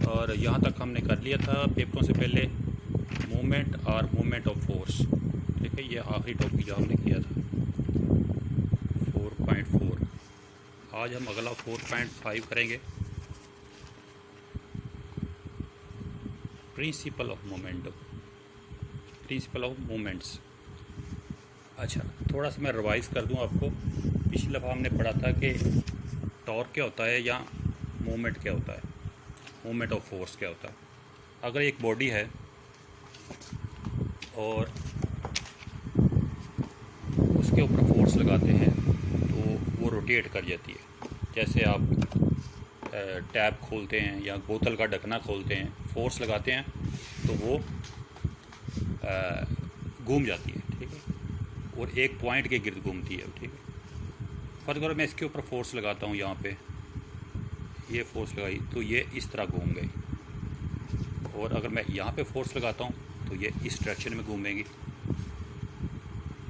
और यहाँ तक हमने कर लिया था पेपरों से पहले मूवमेंट और मूवमेंट ऑफ फोर्स। ठीक है, ये आखिरी टॉपिक जो हमने किया था 4.4। आज हम अगला 4.5 करेंगे, principle of momentum, principle of moments. अच्छा, थोड़ा सा मैं रिवाइज कर दूं आपको। पिछली दफ़ा हमने पढ़ा था कि टॉर्क क्या होता है या मूवमेंट क्या होता है, मूवमेंट ऑफ फोर्स क्या होता है। अगर एक बॉडी है और उसके ऊपर फोर्स लगाते हैं तो वो रोटेट कर जाती है। जैसे आप टैप खोलते हैं या बोतल का ढकना खोलते हैं, फोर्स लगाते हैं तो वो घूम जाती है। ठीक है, और एक पॉइंट के गिर्द घूमती है। ठीक है, फर्ज करो मैं इसके ऊपर फोर्स लगाता हूँ, यहाँ पे ये फोर्स लगाई तो ये इस तरह घूम गई, और अगर मैं यहाँ पे फोर्स लगाता हूँ तो ये इस डायरेक्शन में घूमेगी।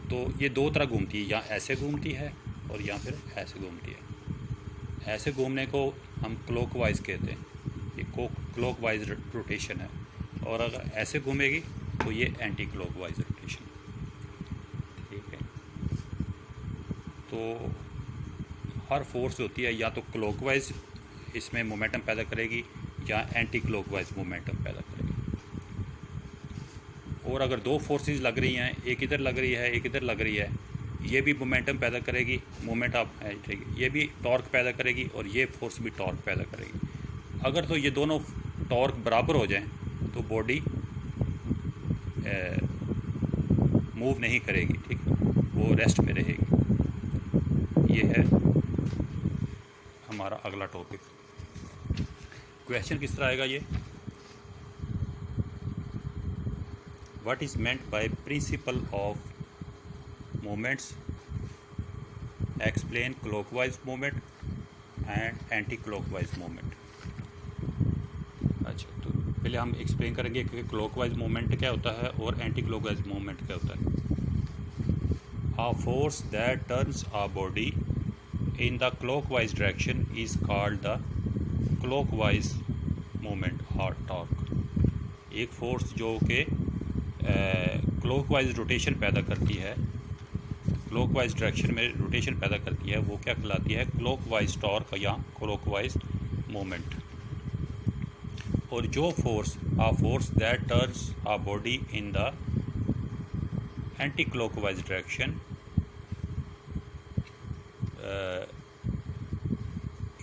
तो ये दो तरह घूमती है, या ऐसे घूमती है और या फिर ऐसे घूमती है। ऐसे घूमने को हम क्लॉकवाइज कहते हैं, ये क्लॉकवाइज रोटेशन है। और अगर ऐसे घूमेगी तो ये एंटी क्लॉकवाइज रोटेशन। ठीक है, तो हर फोर्स होती है या तो क्लॉकवाइज इसमें मोमेंटम पैदा करेगी या एंटी क्लॉकवाइज मोमेंटम पैदा करेगी। और अगर दो फोर्सेस लग रही हैं, एक इधर लग रही है एक इधर लग रही है, ये भी मोमेंटम पैदा करेगी, मोमेंट ऑफ, ठीक है, ये भी टॉर्क पैदा करेगी और ये फोर्स भी टॉर्क पैदा करेगी। अगर तो ये दोनों टॉर्क बराबर हो जाएं तो बॉडी मूव नहीं करेगी। ठीक है, वो रेस्ट में रहेगी। ये है हमारा अगला टॉपिक। क्वेश्चन किस तरह आएगा ये, what is meant by principle of moments, explain clockwise moment and anti clockwise moment. अच्छा, तो पहले हम एक्सप्लेन करेंगे कि क्लॉकवाइज मोमेंट क्या होता है और एंटी क्लॉकवाइज मोमेंट क्या होता है। A force that turns a body in the clockwise direction is called the clockwise moment or torque। एक फोर्स जो कि क्लॉकवाइज रोटेशन पैदा करती है, क्लॉकवाइज डायरेक्शन में रोटेशन पैदा करती है, वो क्या कहलाती है, क्लॉकवाइज टॉर्क या क्लॉकवाइज मोमेंट। और जो force, a force that turns a body in the anti clockwise direction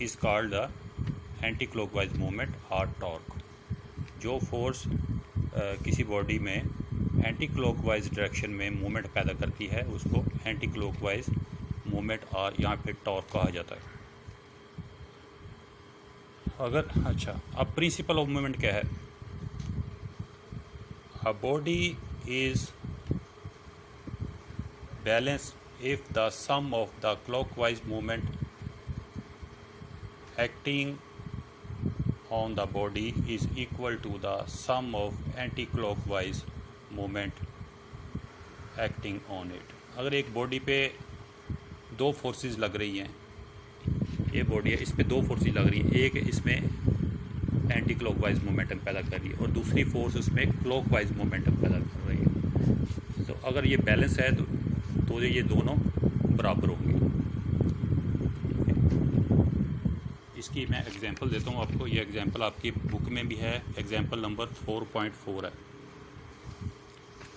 is called the anti clockwise moment और टॉर्क। जो फोर्स किसी बॉडी में एंटी क्लॉकवाइज डायरेक्शन में मोमेंट पैदा करती है उसको एंटी क्लॉकवाइज मोमेंट और यहाँ पे टॉर्क कहा जाता है। अगर अच्छा, अब प्रिंसिपल ऑफ मोमेंट क्या है, a body is balanced if the sum of the clockwise movement acting on the body is equal to the sum of anti-clockwise movement acting on it। अगर एक बॉडी पे दो फोर्सेस लग रही हैं, ये बॉडी है, इस पे दो फोर्सेस लग रही हैं, एक इसमें एंटी क्लॉकवाइज मोमेंटम पैदा कर रही है और दूसरी फोर्स उसमें क्लॉकवाइज मोमेंटम पैदा कर रही है। तो अगर ये बैलेंस है तो ये दोनों बराबर होंगे। इसकी मैं एग्जांपल देता हूँ आपको। ये एग्जांपल आपकी बुक में भी है, एग्जांपल नंबर 4.4 है,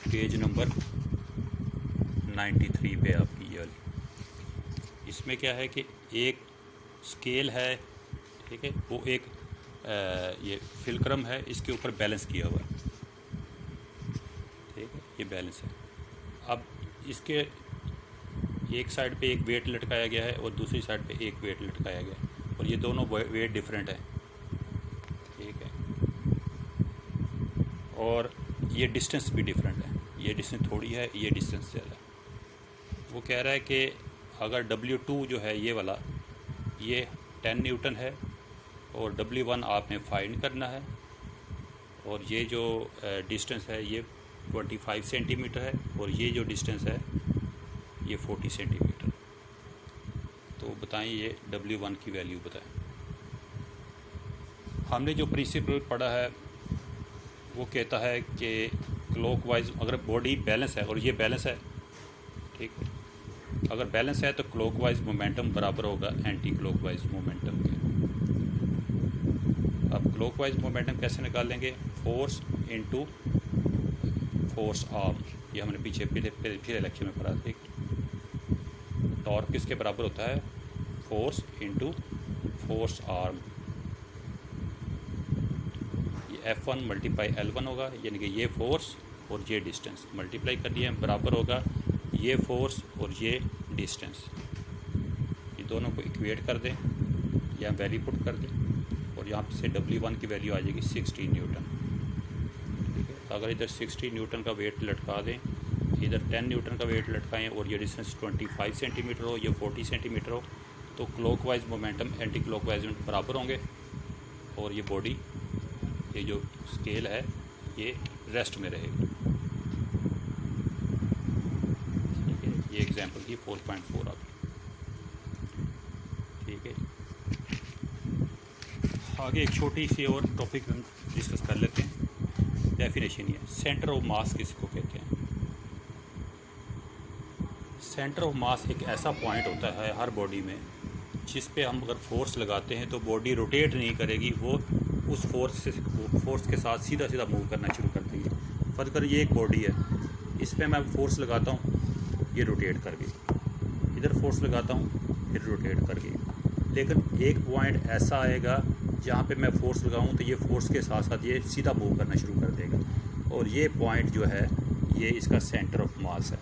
पेज नंबर 93 पे आपकी ये वाली। इसमें क्या है कि एक स्केल है, ठीक है, वो एक ये फिलक्रम है, इसके ऊपर बैलेंस किया हुआ है। ठीक है, ये बैलेंस है। अब इसके एक साइड पे एक वेट लटकाया गया है और दूसरी साइड पे एक वेट लटकाया गया है और ये दोनों वेट डिफरेंट है। ठीक है, और ये डिस्टेंस भी डिफरेंट है, ये डिस्टेंस थोड़ी है, ये डिस्टेंस ज़्यादा है। वो कह रहा है कि अगर W2 जो है ये वाला, ये 10 न्यूटन है और W1 आपने फाइंड करना है, और ये जो डिस्टेंस है ये 25 सेंटीमीटर है और ये जो डिस्टेंस है ये 40 सेंटीमीटर। तो बताएं ये W1 की वैल्यू बताएं। हमने जो प्रिंसिपल पढ़ा है वो कहता है कि क्लॉकवाइज अगर बॉडी बैलेंस है और ये बैलेंस है, ठीक है, अगर बैलेंस है तो क्लॉकवाइज मोमेंटम बराबर होगा एंटी क्लॉकवाइज मोमेंटम के। अब क्लॉकवाइज मोमेंटम कैसे निकालेंगे? फोर्स इनटू फोर्स आर्म, ये हमने पीछे फिर लेक्चर में पढ़ा, ठीक। टॉर्क किसके बराबर होता है? Force into force arm. ये F1 मल्टीप्लाई L1 होगा, यानी कि ये फोर्स और ये डिस्टेंस मल्टीप्लाई कर दिए बराबर होगा ये फोर्स और ये डिस्टेंस। ये दोनों को इक्वेट कर दें या वैल्यू पुट कर दें और यहाँ से W1 की वैल्यू आ जाएगी 60 न्यूटन, ठीक है। अगर इधर 60 न्यूटन का वेट लटका दें, इधर 10 न्यूटन का वेट लटकाएं और ये डिस्टेंस 25 सेंटीमीटर हो या 40 सेंटीमीटर हो, तो क्लॉकवाइज मोमेंटम एंटी क्लॉकवाइज बराबर होंगे और ये बॉडी, ये जो स्केल है ये रेस्ट में रहेगी, ठीक है। ये एग्जांपल की 4.4 आ गई, ठीक है। आगे एक छोटी सी और टॉपिक हम डिस्कस कर लेते हैं। डेफिनेशन ये सेंटर ऑफ मास किसको कहते हैं? सेंटर ऑफ मास एक ऐसा पॉइंट होता है हर बॉडी में जिस पे हम अगर फोर्स लगाते हैं तो बॉडी रोटेट नहीं करेगी, वो उस फोर्स के साथ सीधा सीधा मूव करना शुरू कर देगी। फर्ज कर ये एक बॉडी है, इस पर मैं फोर्स लगाता हूँ, ये रोटेट कर गई, इधर फोर्स लगाता हूँ फिर रोटेट कर गई। लेकिन एक पॉइंट ऐसा आएगा जहाँ पे मैं फोर्स लगाऊँ तो ये फोर्स के साथ साथ ये सीधा मूव करना शुरू कर देगा, और ये पॉइंट जो है ये इसका सेंटर ऑफ मास है,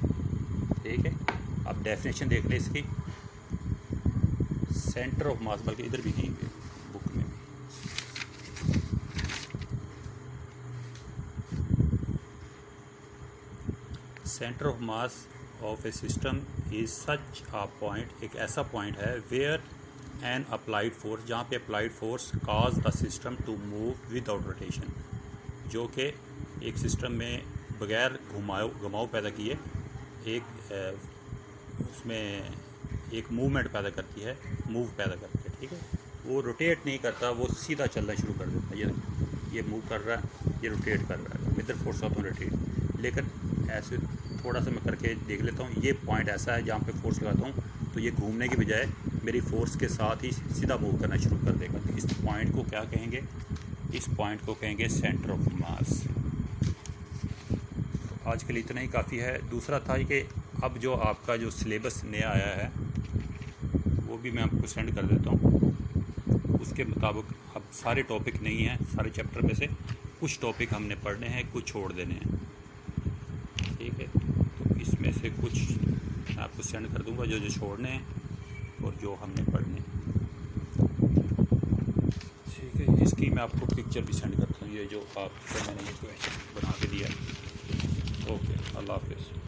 ठीक है। अब डेफिनेशन देख लें इसकी, सेंटर ऑफ मास, बल्कि इधर भी दी हुई बुक में भी, centre of mass of a system is such a point, एक ऐसा पॉइंट है वेयर एन अप्लाइड फोर्स, जहाँ पे applied force cause the system to move without rotation, जो कि एक सिस्टम में बगैर घुमाव पैदा किए एक उसमें एक मूवमेंट पैदा करती है, मूव पैदा करती है, ठीक है। वो रोटेट नहीं करता, वो सीधा चलना शुरू कर देता है। ये मूव कर रहा है, ये रोटेट कर रहा है, इधर फोर्स आता हूँ रोटेट। लेकिन ऐसे थोड़ा सा मैं करके देख लेता हूँ, ये पॉइंट ऐसा है जहाँ पे फोर्स लगाता हूँ तो ये घूमने की बजाय मेरी फोर्स के साथ ही सीधा मूव करना शुरू कर देगा। तो इस पॉइंट को क्या कहेंगे? इस पॉइंट को कहेंगे सेंटर ऑफ मास। तो आज के लिए इतना ही काफ़ी है। दूसरा था कि अब जो आपका जो सिलेबस नया आया है वो भी मैं आपको सेंड कर देता हूँ। उसके मुताबिक अब सारे टॉपिक नहीं हैं, सारे चैप्टर में से कुछ टॉपिक हमने पढ़ने हैं, कुछ छोड़ देने हैं, ठीक है। तो इसमें से कुछ मैं आपको सेंड कर दूंगा जो जो छोड़ने हैं और जो हमने पढ़ने हैं, ठीक है। इसकी मैं आपको पिक्चर भी सेंड करता हूँ, ये जो आपको मैंने ये क्वेश्चन बना के दिया। ओके, अल्लाह हाफिज़।